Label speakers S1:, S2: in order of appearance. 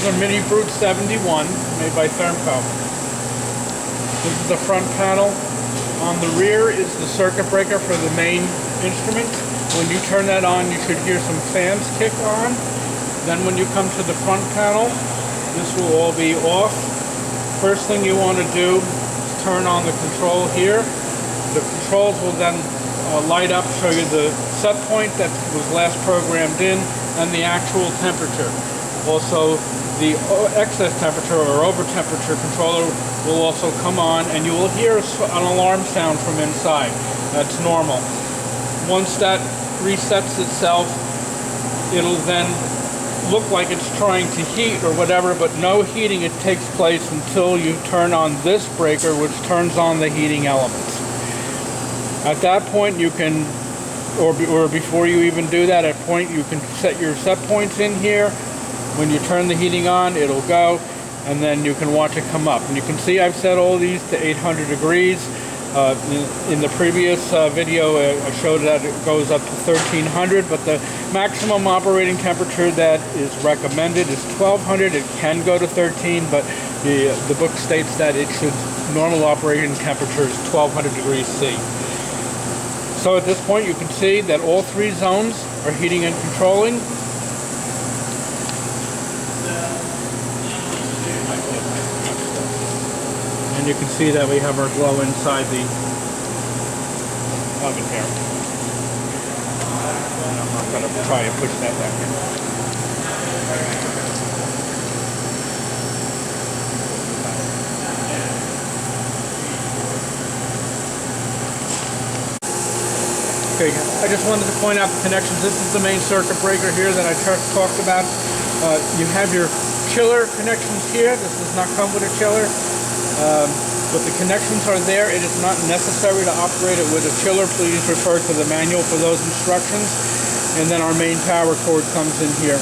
S1: is a MB-71 made by Thermco. This is the front panel. On the rear is the circuit breaker for the main instrument. When you turn that on, you should hear some fans kick on. Then when you come to the front panel, this will all be off. First thing you want to do is turn on the control here. The controls will then light up, show you the set point that was last programmed in and the actual temperature. Also, the excess temperature or over temperature controller will also come on, and you will hear an alarm sound from inside. That's normal. Once that resets itself, it'll then look like it's trying to heat or whatever, but no heating it takes place until you turn on this breaker, which turns on the heating elements. At that point you can, or before you even do that, at point you can set your set points in here. When you turn the heating on, it'll go, and then you can watch it come up. And you can see I've set all these to 800 degrees. In the previous video, I showed that it goes up to 1300, but the maximum operating temperature that is recommended is 1200. It can go to 13, but the book states that it should, normal operating temperature is 1200 degrees C. So at this point, you can see that all three zones are heating and controlling. And you can see that we have our glow inside the oven here. And I'm not going to try and push that back in. Okay, I just wanted to point out the connections. This is the main circuit breaker here that I talked about. You have your chiller connections here. This does not come with a chiller. But the connections are there. It is not necessary to operate it with a chiller. Please refer to the manual for those instructions. And then our main power cord comes in here.